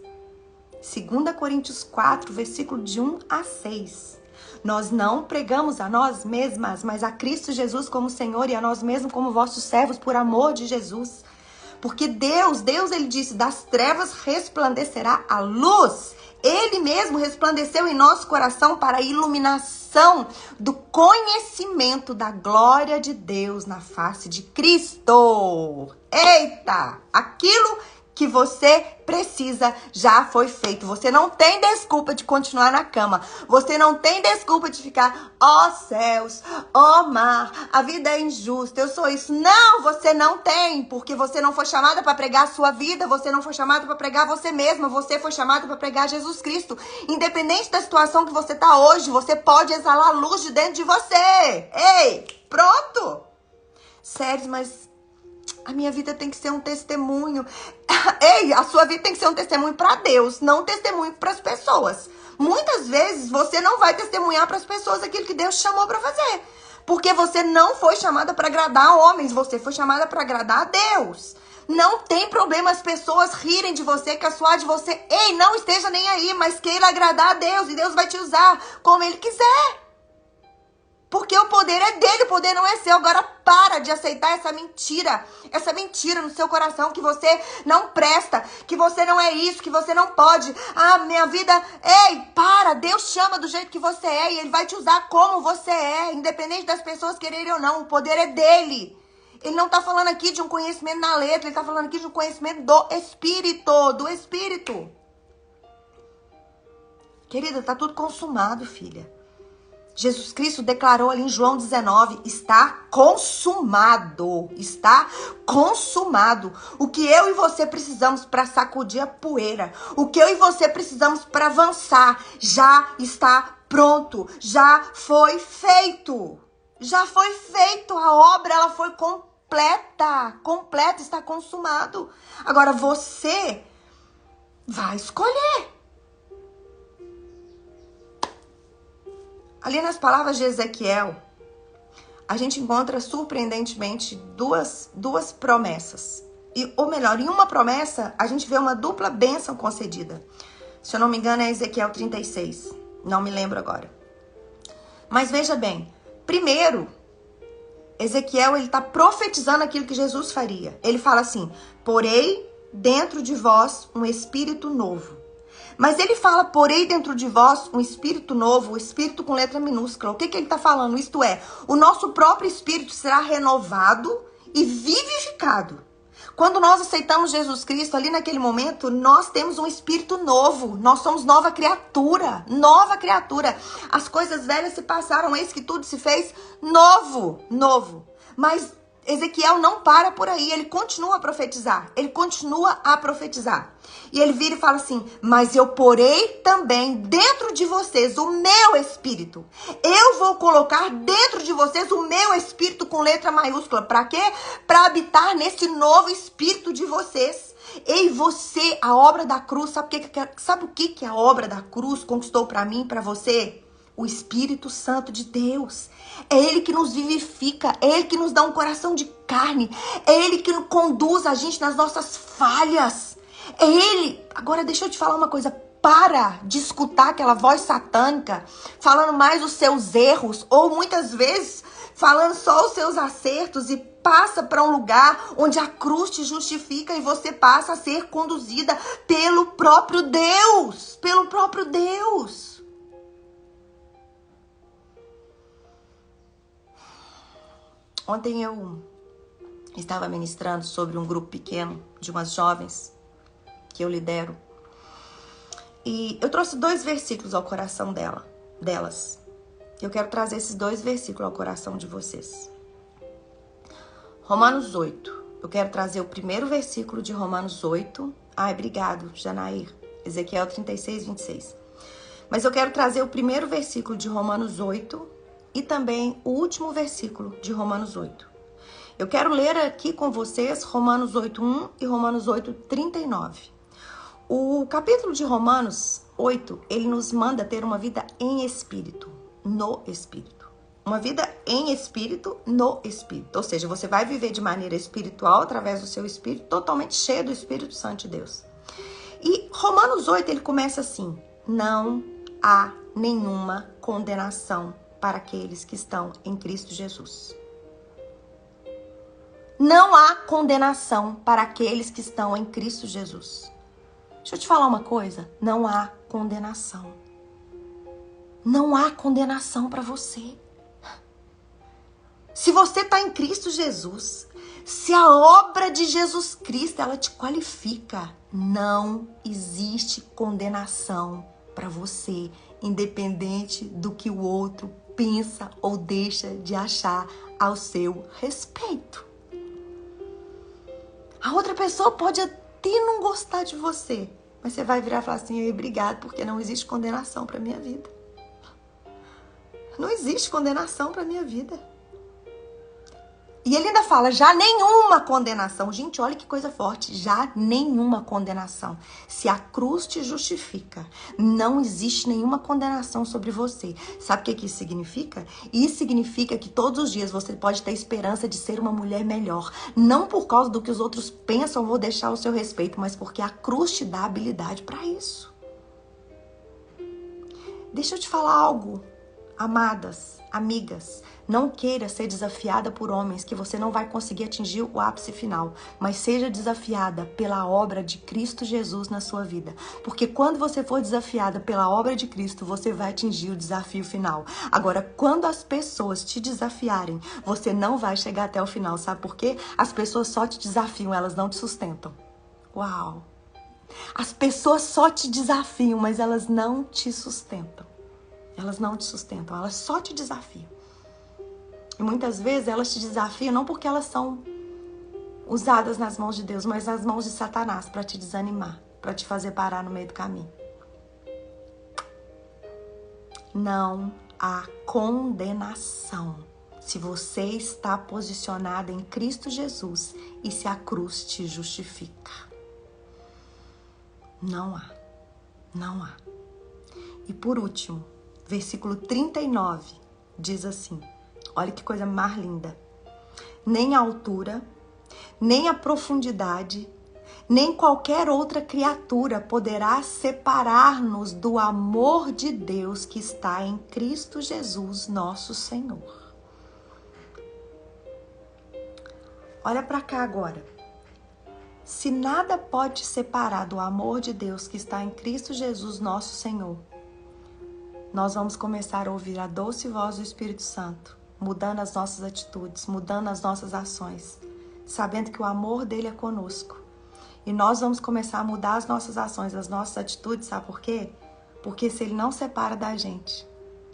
2 Coríntios 4, versículo de 1 a 6. Nós não pregamos a nós mesmas, mas a Cristo Jesus como Senhor e a nós mesmos como vossos servos por amor de Jesus. Porque Deus, ele disse, das trevas resplandecerá a luz. Ele mesmo resplandeceu em nosso coração para a iluminação do conhecimento da glória de Deus na face de Cristo. Eita! Aquilo que você precisa já foi feito. Você não tem desculpa de continuar na cama. Você não tem desculpa de ficar, ó céus, ó mar, a vida é injusta, eu sou isso. Não, você não tem, porque você não foi chamada para pregar a sua vida, você não foi chamada para pregar você mesma, você foi chamada para pregar Jesus Cristo. Independente da situação que você tá hoje, você pode exalar a luz de dentro de você. Ei, pronto! Sério, mas a minha vida tem que ser um testemunho. Ei, a sua vida tem que ser um testemunho para Deus, não um testemunho para as pessoas. Muitas vezes você não vai testemunhar para as pessoas aquilo que Deus te chamou para fazer. Porque você não foi chamada para agradar homens, você foi chamada para agradar a Deus. Não tem problema as pessoas rirem de você, caçoar de você. Ei, não esteja nem aí, mas queira agradar a Deus e Deus vai te usar como Ele quiser. Porque o poder é dele, o poder não é seu. Agora para de aceitar essa mentira no seu coração, que você não presta, que você não é isso, que você não pode. Ah, minha vida... Ei, para, Deus chama do jeito que você é e Ele vai te usar como você é, independente das pessoas quererem ou não, o poder é dele. Ele não tá falando aqui de um conhecimento na letra, ele tá falando aqui de um conhecimento do Espírito. Querida, tá tudo consumado, filha. Jesus Cristo declarou ali em João 19, está consumado, está consumado. O que eu e você precisamos para sacudir a poeira, o que eu e você precisamos para avançar, já está pronto, já foi feito. Já foi feito, a obra ela foi completa, está consumado. Agora você vai escolher. Ali nas palavras de Ezequiel, a gente encontra surpreendentemente duas promessas. Ou melhor, em uma promessa, a gente vê uma dupla bênção concedida. Se eu não me engano, é Ezequiel 36. Não me lembro agora. Mas veja bem, primeiro, Ezequiel ele está profetizando aquilo que Jesus faria. Ele fala assim, porei dentro de vós um espírito novo. Mas ele fala, porém dentro de vós um espírito novo, o espírito com letra minúscula. O que ele está falando? Isto é, o nosso próprio espírito será renovado e vivificado. Quando nós aceitamos Jesus Cristo, ali naquele momento, nós temos um espírito novo. Nós somos nova criatura. Nova criatura. As coisas velhas se passaram, eis que tudo se fez novo. Mas Ezequiel não para por aí, ele continua a profetizar. E ele vira e fala assim, mas eu porei também dentro de vocês o meu espírito. Eu vou colocar dentro de vocês o meu espírito com letra maiúscula. Para quê? Para habitar nesse novo espírito de vocês. Ei, você, a obra da cruz, sabe o que a obra da cruz conquistou para mim e para você? O Espírito Santo de Deus. É Ele que nos vivifica, é Ele que nos dá um coração de carne, é Ele que conduz a gente nas nossas falhas. É Ele. Agora deixa eu te falar uma coisa, para de escutar aquela voz satânica falando mais os seus erros, ou muitas vezes falando só os seus acertos, e passa para um lugar onde a cruz te justifica e você passa a ser conduzida pelo próprio Deus. Ontem eu estava ministrando sobre um grupo pequeno de umas jovens que eu lidero. E eu trouxe 2 versículos ao coração delas. Eu quero trazer esses 2 versículos ao coração de vocês. Romanos 8. Eu quero trazer o primeiro versículo de Romanos 8. Ai, obrigado, Janair. Ezequiel 36, 26. Mas eu quero trazer o primeiro versículo de Romanos 8 e também o último versículo de Romanos 8. Eu quero ler aqui com vocês Romanos 8:1 e Romanos 8:39. O capítulo de Romanos 8, ele nos manda ter uma vida em espírito, no espírito. Uma vida em espírito, no espírito. Ou seja, você vai viver de maneira espiritual através do seu espírito, totalmente cheio do Espírito Santo de Deus. E Romanos 8, ele começa assim: não há nenhuma condenação para aqueles que estão em Cristo Jesus. Não há condenação para aqueles que estão em Cristo Jesus. Deixa eu te falar uma coisa, não há condenação. Não há condenação para você. Se você está em Cristo Jesus, se a obra de Jesus Cristo, ela te qualifica, não existe condenação para você, independente do que o outro pensa ou deixa de achar ao seu respeito. A outra pessoa pode até não gostar de você, mas você vai virar e falar assim: obrigado, porque não existe condenação para minha vida. Não existe condenação para minha vida. E ele ainda fala, já nenhuma condenação. Gente, olha que coisa forte. Já nenhuma condenação. Se a cruz te justifica, não existe nenhuma condenação sobre você. Sabe o que isso significa? Isso significa que todos os dias você pode ter esperança de ser uma mulher melhor. Não por causa do que os outros pensam ou vou deixar ao seu respeito, mas porque a cruz te dá habilidade para isso. Deixa eu te falar algo, amadas, amigas. Não queira ser desafiada por homens que você não vai conseguir atingir o ápice final, mas seja desafiada pela obra de Cristo Jesus na sua vida. Porque quando você for desafiada pela obra de Cristo, você vai atingir o desafio final. Agora, quando as pessoas te desafiarem, você não vai chegar até o final. Sabe por quê? As pessoas só te desafiam, elas não te sustentam. Uau! As pessoas só te desafiam, mas elas não te sustentam. Elas não te sustentam, elas só te desafiam. E muitas vezes elas te desafiam não porque elas são usadas nas mãos de Deus, mas nas mãos de Satanás para te desanimar, para te fazer parar no meio do caminho. Não há condenação se você está posicionada em Cristo Jesus e se a cruz te justifica. Não há. Não há. E por último, versículo 39 diz assim, olha que coisa mais linda. Nem a altura, nem a profundidade, nem qualquer outra criatura poderá separar-nos do amor de Deus que está em Cristo Jesus, nosso Senhor. Olha para cá agora. Se nada pode te separar do amor de Deus que está em Cristo Jesus, nosso Senhor, nós vamos começar a ouvir a doce voz do Espírito Santo, mudando as nossas atitudes, mudando as nossas ações, sabendo que o amor dele é conosco. E nós vamos começar a mudar as nossas ações, as nossas atitudes, sabe por quê? Porque se ele não separa da gente,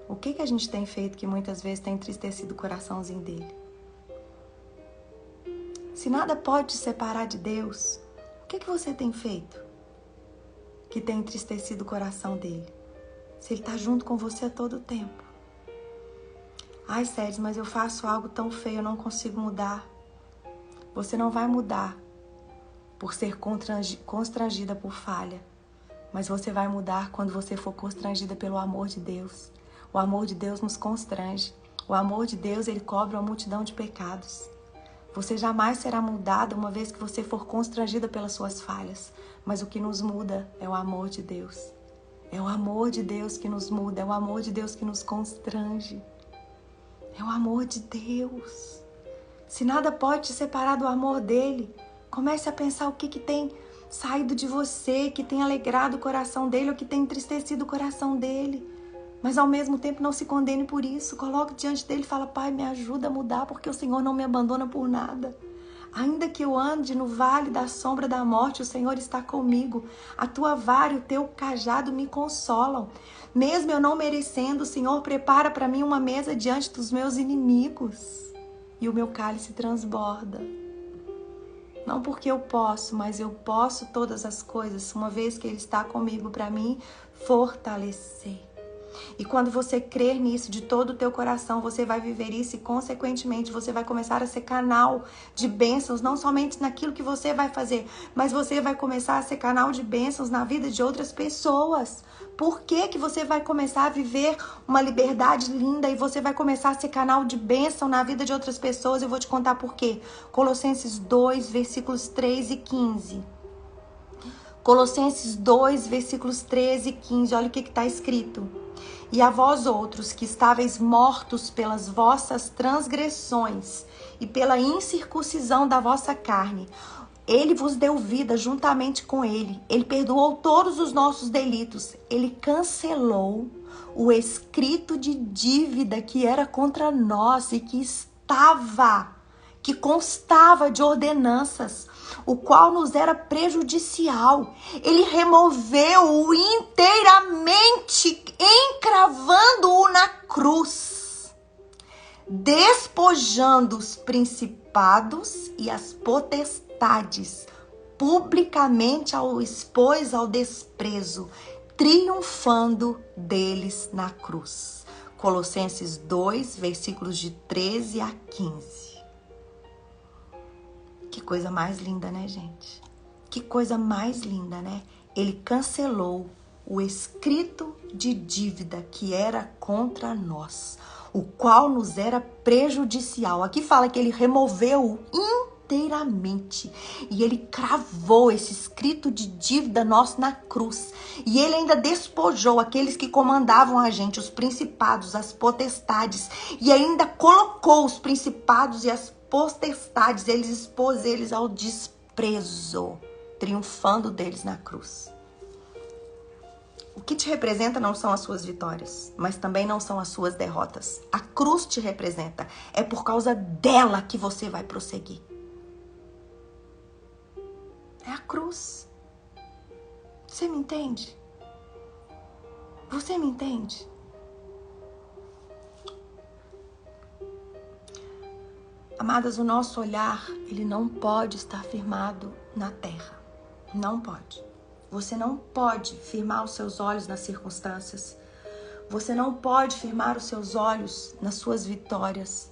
o que a gente tem feito que muitas vezes tem entristecido o coraçãozinho dele? Se nada pode te separar de Deus, o que você tem feito que tem entristecido o coração dele? Se ele está junto com você a todo tempo. Ai, Sérgio, mas eu faço algo tão feio, eu não consigo mudar. Você não vai mudar por ser constrangida por falha, mas você vai mudar quando você for constrangida pelo amor de Deus. O amor de Deus nos constrange. O amor de Deus, ele cobre uma multidão de pecados. Você jamais será mudada uma vez que você for constrangida pelas suas falhas. Mas o que nos muda é o amor de Deus. É o amor de Deus que nos muda, é o amor de Deus que nos constrange. É o amor de Deus. Se nada pode te separar do amor dele, comece a pensar o que tem saído de você, que tem alegrado o coração dele ou que tem entristecido o coração dele. Mas ao mesmo tempo não se condene por isso. Coloque diante dele e fala, Pai, me ajuda a mudar, porque o Senhor não me abandona por nada. Ainda que eu ande no vale da sombra da morte, o Senhor está comigo. A tua vara e o teu cajado me consolam. Mesmo eu não merecendo, o Senhor prepara para mim uma mesa diante dos meus inimigos. E o meu cálice transborda. Não porque eu posso, mas eu posso todas as coisas, uma vez que Ele está comigo para mim fortalecer. E quando você crer nisso de todo o teu coração, você vai viver isso e, consequentemente, você vai começar a ser canal de bênçãos, não somente naquilo que você vai fazer, mas você vai começar a ser canal de bênçãos na vida de outras pessoas. Por que que você vai começar a viver uma liberdade linda e você vai começar a ser canal de bênção na vida de outras pessoas? Eu vou te contar por quê. Colossenses 2, versículos 3 e 15. Colossenses 2, versículos 13 e 15. Olha o que está escrito. E a vós outros que estáveis mortos pelas vossas transgressões e pela incircuncisão da vossa carne, Ele vos deu vida juntamente com Ele. Ele perdoou todos os nossos delitos. Ele cancelou o escrito de dívida que era contra nós e que constava de ordenanças, o qual nos era prejudicial. Ele removeu-o inteiramente, encravando-o na cruz, despojando os principados e as potestades, publicamente ao expôs ao desprezo, triunfando deles na cruz. Colossenses 2, versículos de 13 a 15. Que coisa mais linda, né, gente? Que coisa mais linda, né? Ele cancelou o escrito de dívida que era contra nós, o qual nos era prejudicial. Aqui fala que ele removeu inteiramente e ele cravou esse escrito de dívida nosso na cruz. E ele ainda despojou aqueles que comandavam a gente, os principados, as potestades, e ainda colocou os principados e as potestades, ele expôs eles ao desprezo, triunfando deles na cruz. O que te representa não são as suas vitórias, mas também não são as suas derrotas. A cruz te representa. É por causa dela que você vai prosseguir. É a cruz. Você me entende? Você me entende? Amadas, o nosso olhar, ele não pode estar firmado na terra. Não pode. Você não pode firmar os seus olhos nas circunstâncias. Você não pode firmar os seus olhos nas suas vitórias.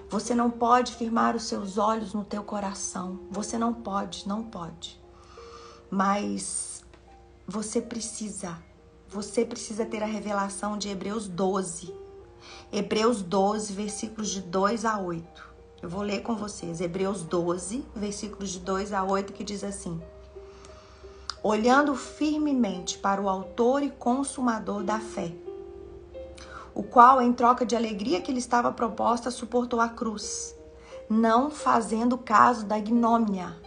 Você não pode firmar os seus olhos no teu coração. Você não pode, não pode. Mas você precisa ter a revelação de Hebreus 12. Hebreus 12, versículos de 2 a 8. Eu vou ler com vocês. Hebreus 12, versículos de 2 a 8, que diz assim: olhando firmemente para o autor e consumador da fé, o qual, em troca de alegria que lhe estava proposta, suportou a cruz, não fazendo caso da ignomínia,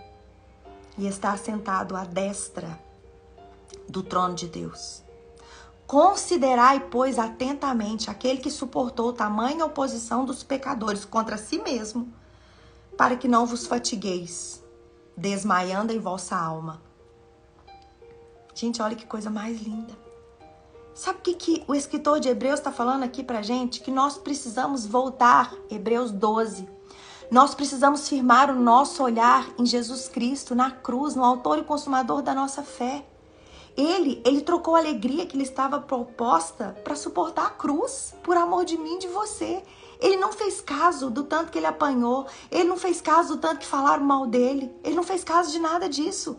e está assentado à destra do trono de Deus. Considerai, pois, atentamente aquele que suportou tamanha oposição dos pecadores contra si mesmo, para que não vos fatigueis, desmaiando em vossa alma. Gente, olha que coisa mais linda. Sabe o que o escritor de Hebreus está falando aqui pra gente? Que nós precisamos voltar, Hebreus 12. Nós precisamos firmar o nosso olhar em Jesus Cristo, na cruz, no autor e consumador da nossa fé. Ele trocou a alegria que lhe estava proposta para suportar a cruz, por amor de mim e de você. Ele não fez caso do tanto que ele apanhou, ele não fez caso do tanto que falaram mal dele, ele não fez caso de nada disso,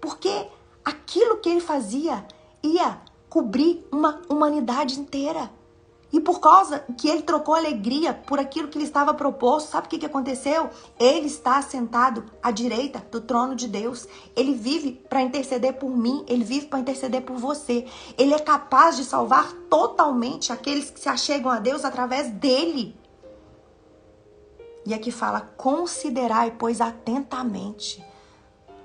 porque aquilo que ele fazia ia cobrir uma humanidade inteira. E por causa que ele trocou alegria por aquilo que lhe estava proposto, sabe o que aconteceu? Ele está sentado à direita do trono de Deus. Ele vive para interceder por mim, ele vive para interceder por você. Ele é capaz de salvar totalmente aqueles que se achegam a Deus através dele. E aqui fala, considerai, pois, atentamente.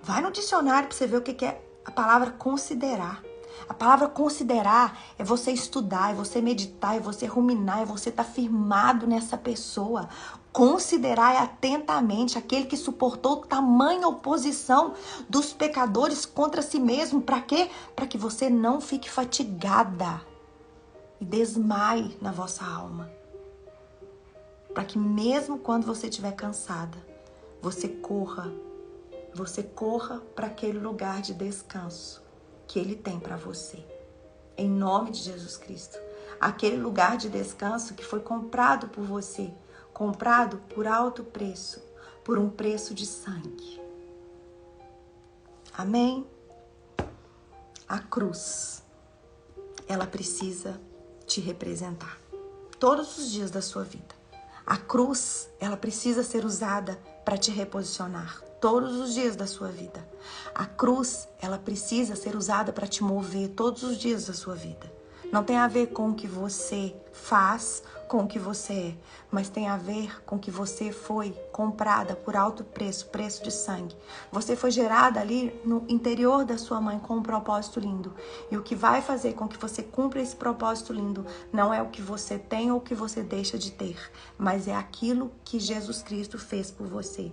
Vai no dicionário para você ver o que é a palavra considerar. A palavra considerar é você estudar, é você meditar, é você ruminar, é você estar firmado nessa pessoa. Considerar atentamente aquele que suportou tamanha oposição dos pecadores contra si mesmo. Para quê? Para que você não fique fatigada e desmaie na vossa alma. Para que mesmo quando você estiver cansada, você corra para aquele lugar de descanso que Ele tem para você. Em nome de Jesus Cristo. Aquele lugar de descanso que foi comprado por você. Comprado por alto preço. Por um preço de sangue. Amém? A cruz, ela precisa te representar. Todos os dias da sua vida. A cruz, ela precisa ser usada para te reposicionar. Todos os dias da sua vida. A cruz, ela precisa ser usada para te mover todos os dias da sua vida. Não tem a ver com o que você faz, com o que você é, mas tem a ver com que você foi comprada por alto preço, preço de sangue. Você foi gerada ali no interior da sua mãe com um propósito lindo. E o que vai fazer com que você cumpra esse propósito lindo não é o que você tem ou o que você deixa de ter, mas é aquilo que Jesus Cristo fez por você.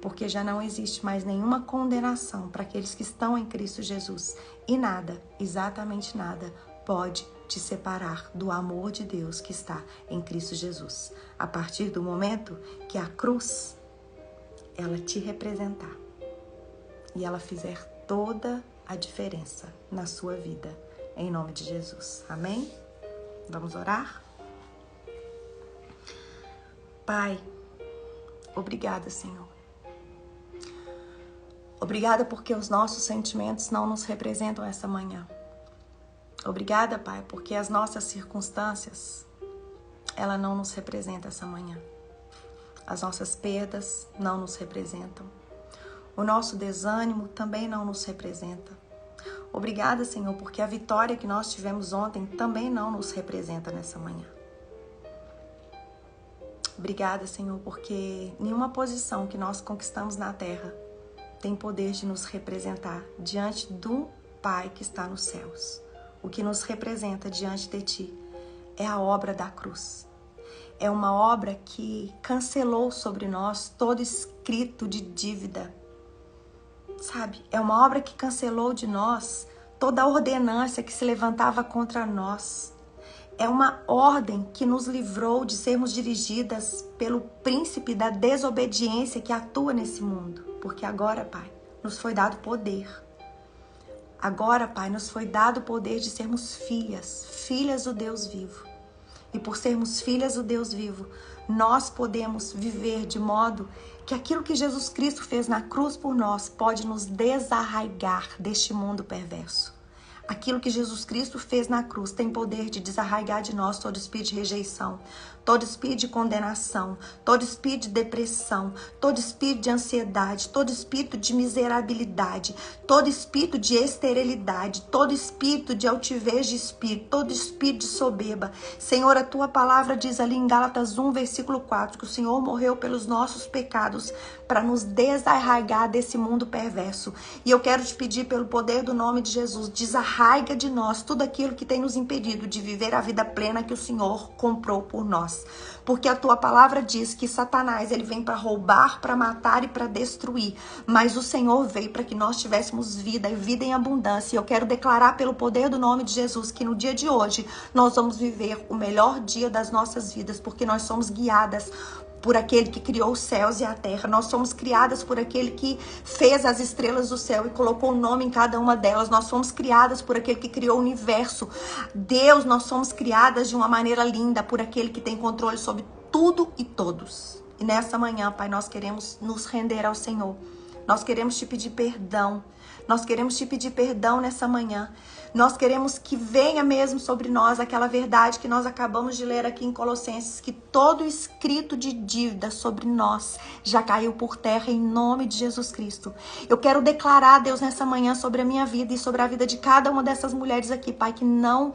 Porque já não existe mais nenhuma condenação para aqueles que estão em Cristo Jesus. E nada, exatamente nada, pode te separar do amor de Deus que está em Cristo Jesus. A partir do momento que a cruz, ela te representar e ela fizer toda a diferença na sua vida. Em nome de Jesus. Amém? Vamos orar? Pai, obrigada, Senhor. Obrigada porque os nossos sentimentos não nos representam essa manhã. Obrigada, Pai, porque as nossas circunstâncias, ela não nos representa essa manhã. As nossas perdas não nos representam. O nosso desânimo também não nos representa. Obrigada, Senhor, porque a vitória que nós tivemos ontem também não nos representa nessa manhã. Obrigada, Senhor, porque nenhuma posição que nós conquistamos na terra tem poder de nos representar diante do Pai que está nos céus. O que nos representa diante de Ti é a obra da cruz. É uma obra que cancelou sobre nós todo escrito de dívida. Sabe? É uma obra que cancelou de nós toda a ordenança que se levantava contra nós. É uma ordem que nos livrou de sermos dirigidas pelo príncipe da desobediência que atua nesse mundo. Porque agora, Pai, nos foi dado poder. Agora, Pai, nos foi dado o poder de sermos filhas do Deus vivo. E por sermos filhas do Deus vivo, nós podemos viver de modo que aquilo que Jesus Cristo fez na cruz por nós pode nos desarraigar deste mundo perverso. Aquilo que Jesus Cristo fez na cruz tem poder de desarraigar de nós todo espírito de rejeição, todo espírito de condenação, todo espírito de depressão, todo espírito de ansiedade, todo espírito de miserabilidade, todo espírito de esterilidade, todo espírito de altivez de espírito, todo espírito de soberba. Senhor, a Tua palavra diz ali em Gálatas 1, versículo 4, que o Senhor morreu pelos nossos pecados para nos desarraigar desse mundo perverso. E eu quero te pedir pelo poder do nome de Jesus, desarraiga de nós tudo aquilo que tem nos impedido de viver a vida plena que o Senhor comprou por nós. Porque a Tua palavra diz que Satanás, ele vem para roubar, para matar e para destruir. Mas o Senhor veio para que nós tivéssemos vida e vida em abundância. E eu quero declarar pelo poder do nome de Jesus que no dia de hoje nós vamos viver o melhor dia das nossas vidas, porque nós somos guiadas por aquele que criou os céus e a terra. Nós somos criadas por aquele que fez as estrelas do céu e colocou o nome em cada uma delas. Nós somos criadas por aquele que criou o universo. Deus, nós somos criadas de uma maneira linda por aquele que tem controle sobre tudo e todos. E nessa manhã, Pai, nós queremos nos render ao Senhor. Nós queremos te pedir perdão. Nós queremos te pedir perdão nessa manhã. Nós queremos que venha mesmo sobre nós aquela verdade que nós acabamos de ler aqui em Colossenses, que todo escrito de dívida sobre nós já caiu por terra em nome de Jesus Cristo. Eu quero declarar, Deus, nessa manhã sobre a minha vida e sobre a vida de cada uma dessas mulheres aqui, Pai, que não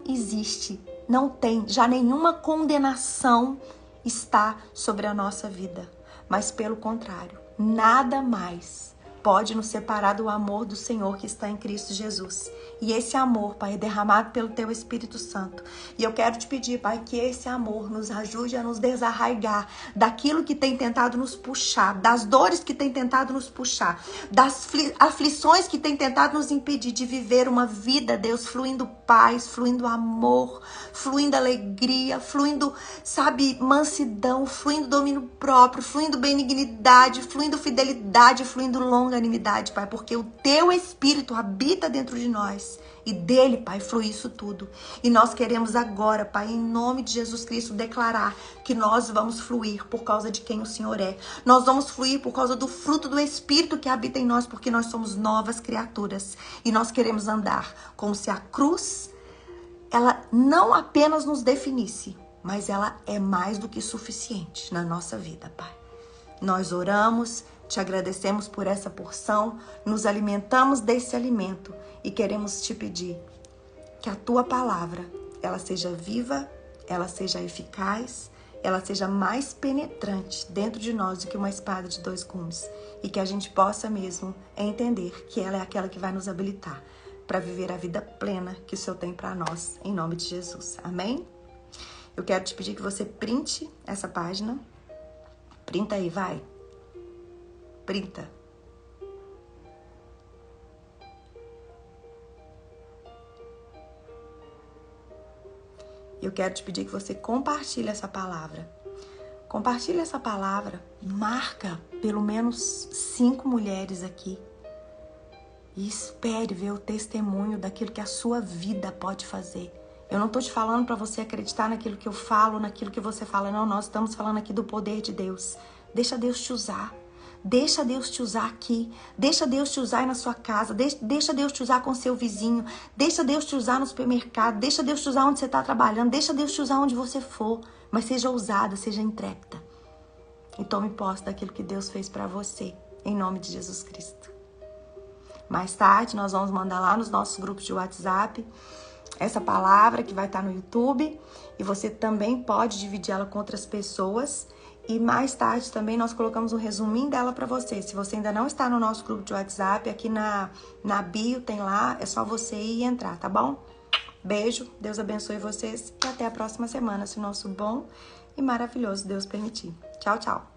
existe, não tem já nenhuma condenação está sobre a nossa vida, mas pelo contrário, nada mais pode nos separar do amor do Senhor que está em Cristo Jesus. E esse amor, Pai, é derramado pelo Teu Espírito Santo. E eu quero te pedir, Pai, que esse amor nos ajude a nos desarraigar daquilo que tem tentado nos puxar, das dores que tem tentado nos puxar, das aflições que tem tentado nos impedir de viver uma vida, Deus, fluindo paz, fluindo amor, fluindo alegria, fluindo, sabe, mansidão, fluindo domínio próprio, fluindo benignidade, fluindo fidelidade, fluindo longanimidade, Pai, porque o Teu Espírito habita dentro de nós. E dele, Pai, flui isso tudo. E nós queremos agora, Pai, em nome de Jesus Cristo, declarar que nós vamos fluir por causa de quem o Senhor é. Nós vamos fluir por causa do fruto do Espírito que habita em nós, porque nós somos novas criaturas. E nós queremos andar como se a cruz, ela não apenas nos definisse, mas ela é mais do que suficiente na nossa vida, Pai. Nós oramos, te agradecemos por essa porção, nos alimentamos desse alimento e queremos te pedir que a Tua palavra, ela seja viva, ela seja eficaz, ela seja mais penetrante dentro de nós do que uma espada de 2 gumes e que a gente possa mesmo entender que ela é aquela que vai nos habilitar para viver a vida plena que o Senhor tem para nós, em nome de Jesus. Amém? Eu quero te pedir que você printe essa página. Printa aí, vai. Printa. Eu quero te pedir que você compartilhe essa palavra. Compartilhe essa palavra. Marca pelo menos 5 mulheres aqui. E espere ver o testemunho daquilo que a sua vida pode fazer. Eu não estou te falando para você acreditar naquilo que eu falo, naquilo que você fala. Não, nós estamos falando aqui do poder de Deus. Deixa Deus te usar. Deixa Deus te usar aqui. Deixa Deus te usar aí na sua casa. Deixa Deus te usar com seu vizinho. Deixa Deus te usar no supermercado. Deixa Deus te usar onde você está trabalhando. Deixa Deus te usar onde você for. Mas seja ousada, seja intrépida. E tome posse daquilo que Deus fez para você. Em nome de Jesus Cristo. Mais tarde, nós vamos mandar lá nos nossos grupos de WhatsApp essa palavra que vai estar no YouTube. E você também pode dividir ela com outras pessoas. E mais tarde também nós colocamos um resuminho dela para você. Se você ainda não está no nosso grupo de WhatsApp, aqui na bio tem lá, é só você ir e entrar, tá bom? Beijo, Deus abençoe vocês e até a próxima semana, se o nosso bom e maravilhoso Deus permitir. Tchau, tchau.